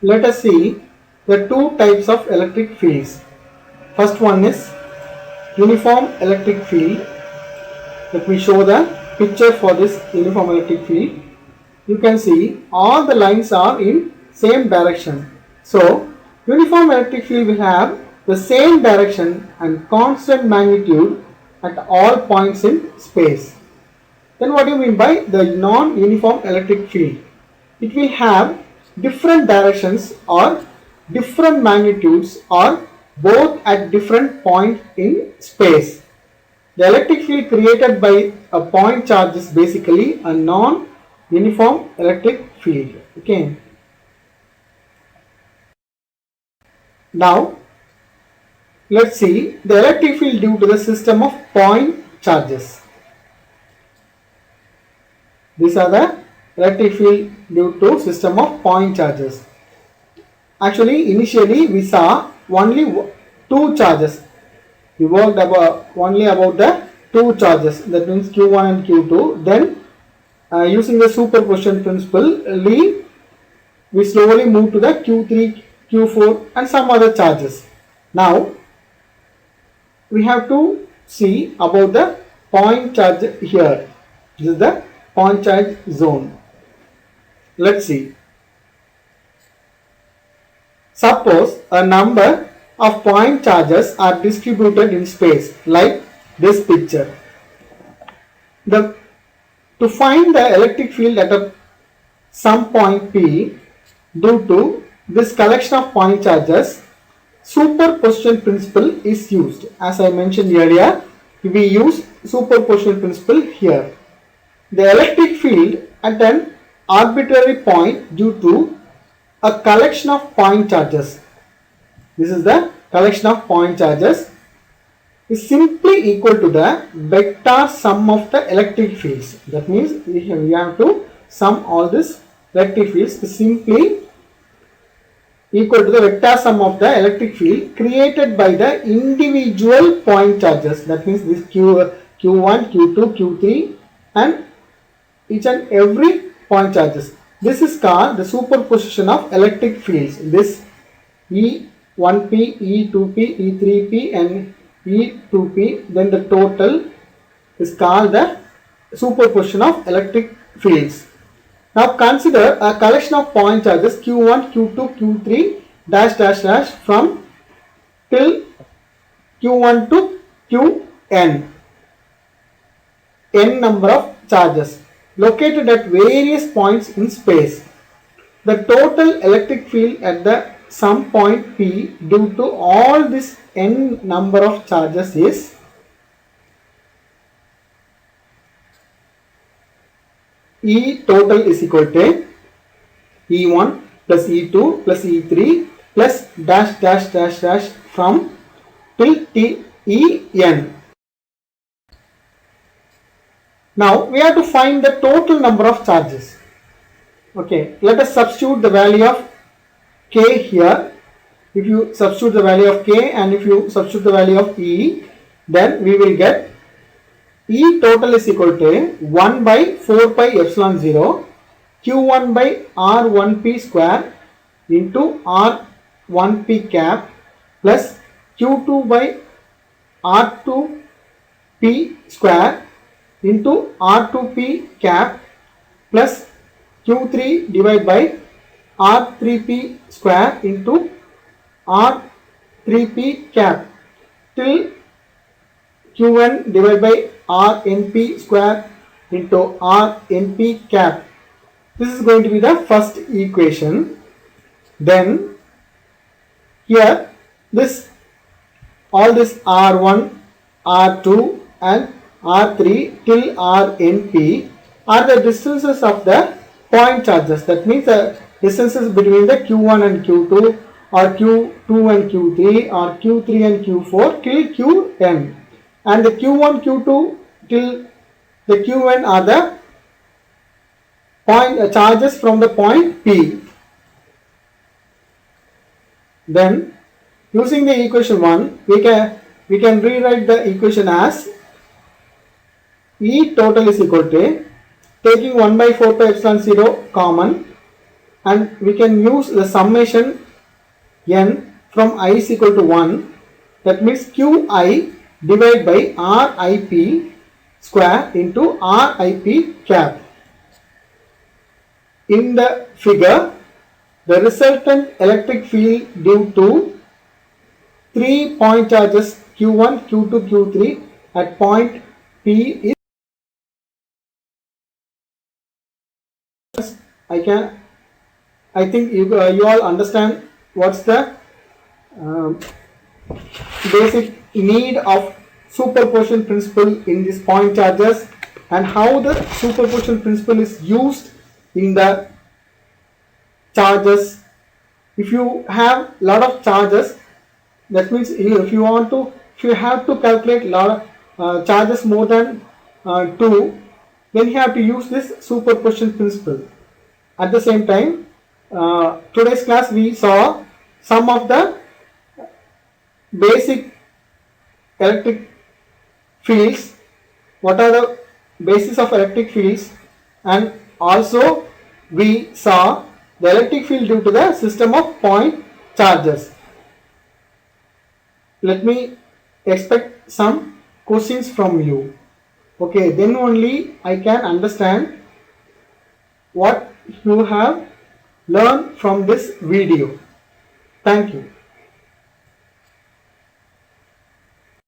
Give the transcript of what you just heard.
let us see the two types of electric fields. First one is uniform electric field. Let me show the picture for this uniform electric field. You can see all the lines are in same direction. So uniform electric field will have the same direction and constant magnitude at all points in space. Then what do you mean by the non-uniform electric field? It will have different directions or different magnitudes or both at different points in space. The electric field created by a point charge is basically a non-uniform electric field. Okay. Now let's see the electric field due to the system of point charges. These are the electric field due to system of point charges. Actually, initially we saw only two charges. We worked only about the two charges, that means Q1 and Q2. Then using the superposition principle, we slowly move to the Q3, Q4 and some other charges. Now we have to see about the point charge here. This is the point charge zone. Let's see. Suppose a number of point charges are distributed in space like this picture. To find the electric field at some point P due to this collection of point charges, superposition principle is used. As I mentioned earlier, we use superposition principle here. The electric field at an arbitrary point due to a collection of point charges. This is the collection of point charges is simply equal to the vector sum of the electric fields. That means we have to sum all this electric fields is simply equal to the vector sum of the electric field created by the individual point charges. That means this Q1, Q2, Q3 and each and every point charges. This is called the superposition of electric fields. This E1P, E2P, E3P and E2P, then the total is called the superposition of electric fields. Now consider a collection of point charges Q1, Q2, Q3 dash dash dash from till Q1 to Qn. N number of charges located at various points in space. The total electric field at some point P due to all this n number of charges is E total is equal to E1 plus E2 plus E3 plus dash dash dash dash from till En. Now we have to find the total number of charges. Okay, let us substitute the value of K here. If you substitute the value of K and if you substitute the value of E, then we will get E total is equal to 1 by 4 pi epsilon 0 Q1 by R1P square into R1P cap plus Q2 by R2P square into R2P cap plus Q3 divided by R3P square into R3P cap till Qn divided by Rnp square into Rnp cap. This is going to be the first equation. Then here all this R1, R2 and R3 till Rnp are the distances of the point charges. That means the distances between the Q1 and Q2 or Q2 and Q3 or Q3 and Q4 till Qn. And the Q1, Q2 till the Qn are the point charges from the point P. Then using the equation 1, we can rewrite the equation as E total is equal to, taking 1 by 4 pi epsilon 0 common, and we can use the summation n from I is equal to 1. That means Qi divided by Rip square into Rip cap. In the figure, the resultant electric field due to 3 point charges Q1, Q2, Q3 at point P is, I think you all understand what's the basic need of superposition principle in these point charges and how the superposition principle is used in the charges. If you have lot of charges, that means if you have to calculate lot of charges more than 2, then you have to use this superposition principle. At the same time, today's class we saw some of the basic electric fields, what are the basis of electric fields, and also we saw the electric field due to the system of point charges. Let me expect some questions from you. Okay, then only I can understand what you have learned from this video. Thank you.